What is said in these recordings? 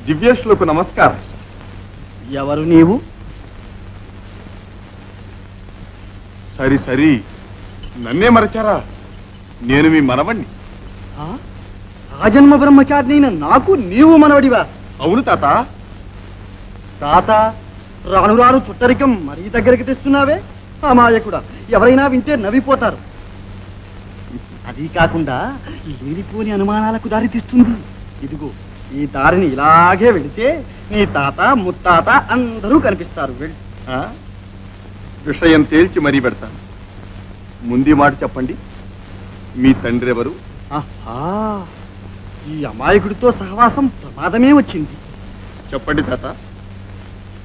దివ్యేష్లకు నమస్కారం. ఎవరు నీవు? సరి సరి, నన్నే మరచారా? నేను మీ మనవణ్ణి. ఆజన్మ బ్రహ్మచారినైన నాకు నీవు మనవడివా? అవును తాత. తాత, రాను రాను చుట్టరికం మరీ దగ్గరికి తెస్తున్నావే అమాయకుడా. ఎవరైనా వింటే నవ్విపోతారు. అది కాకుండా లేనిపోని అనుమానాలకు దారి తీస్తుంది. ఇదిగో ఈ దారిని ఇలాగే వెళితే నీ తాత ముత్తాత అందరూ కనిపిస్తారు. వెళ్ళి విషయం తేల్చి మరీ పెడతాను. ముందు మాట చెప్పండి, మీ తండ్రి ఎవరు? ఈ అమాయకుడితో సహవాసం ప్రమాదమే వచ్చింది. చెప్పండి తాత.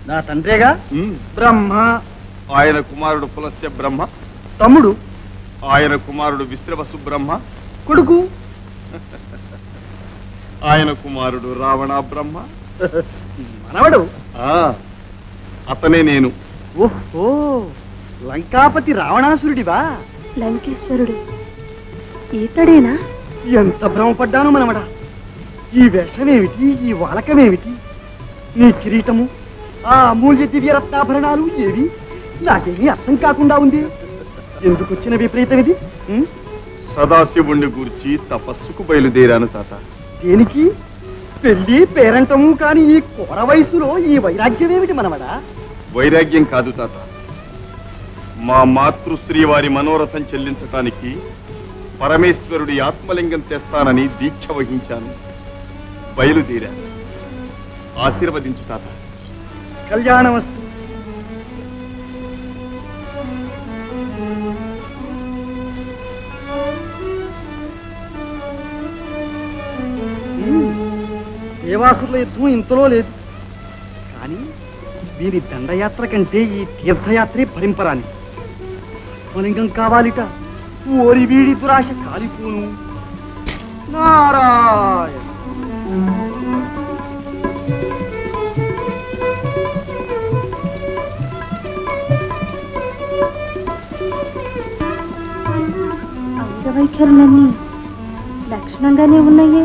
నా తండ్రేగా, బ్రహ్మ. ఆయన కుమారుడు పులస్య బ్రహ్మ. తమ్ముడు. ఆయన కుమారుడు విశ్రవసు బ్రహ్మ. కొడుకు. ఆయన కుమారుడు రావణ బ్రహ్మ. మనవడు. అతనే నేను. ఓహో, లంకాపతి రావణాసురుడివా? లంకేశ్వరుడు ఈతడేనా? ఎంత భ్రమపడ్డాను మనవడా. ఈ వేషమేమిటి, ఈ వాలకమేమిటి, నీ కిరీటము, ఆ అమూల్య దివ్యరత్నాభరణాలు ఏవి? నాకేమీ అర్థం కాకుండా ఉంది. ఎందుకు వచ్చిన విపరీతం ఇది? సదాశివుణ్ణి గూర్చి తపస్సుకు బయలుదేరాను తాత. దేనికి? పెళ్లి పేరంటము కాని ఈ కోర వయసులో ఈ వైరాగ్యమేమిటి మనవడా? వైరాగ్యం కాదు తాత, మా మాతృశ్రీ వారి మనోరథం చెల్లించటానికి పరమేశ్వరుడి ఆత్మలింగం తెస్తానని దీక్ష వహించాను. బయలుదేరాను. ఆశీర్వదించు తాత. కళ్యాణమస్తు. దేవాసురుల యుద్ధం ఇంతలో లేదు కానీ వీరి దండయాత్ర కంటే ఈ తీర్థయాత్రే భరింపరాని. ఆత్మలింగం కావాలిట. ఓరి వీడి దురాశ కాలిపోను. నారాయణ. అంగవైఖరులన్నీ లక్షణంగానే ఉన్నాయే.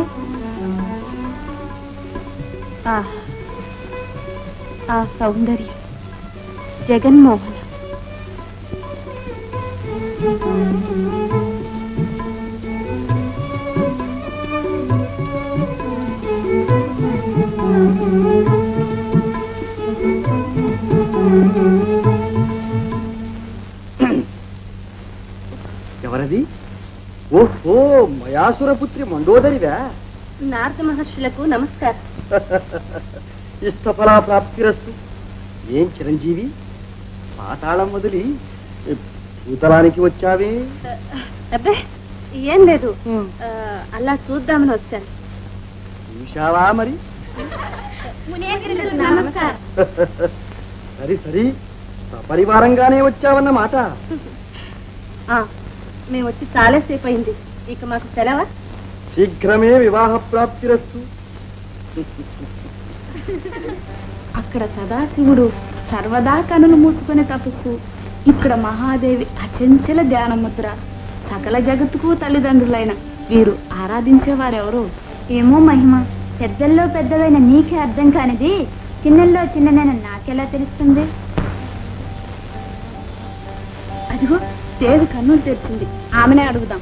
ఆ సౌందర్యం జగన్మోహన. ఎవరది? ఓహో, మయాసురపుత్రి మండోదరివా? నారద మహర్షులకు నమస్కారం. ఇష్టఫలా ప్రాప్తిరస్తు. ఏం చిరంజీవి, పాతాళం వదిలి భూతలానికి వచ్చావే? అబ్బే ఏం లేదు, అలా చూద్దామని వచ్చాను. చూశావా మరి? సరి సరి, సపరివారంగానే వచ్చావన్నమాట. మేము వచ్చి చాలాసేపు అయింది. ఇక మాకు సెలవా? శీఘ్రమే వివాహ ప్రాప్తిరస్తు. అక్కడ సదాశివుడు సర్వదా కనులు మూసుకునే తపస్సు, ఇక్కడ మహాదేవి అచంచల ధ్యానముద్ర. సకల జగత్తుకు తల్లిదండ్రులైన వీరు ఆరాధించేవారెవరు? ఏమో మహిమ, పెద్దల్లో పెద్దవైన నీకే అర్థం కానిది చిన్నల్లో చిన్ననైనా నాకెలా తెలుస్తుంది? అదిగో దేవి కన్నులు తెరిచింది, ఆమెనే అడుగుదాం.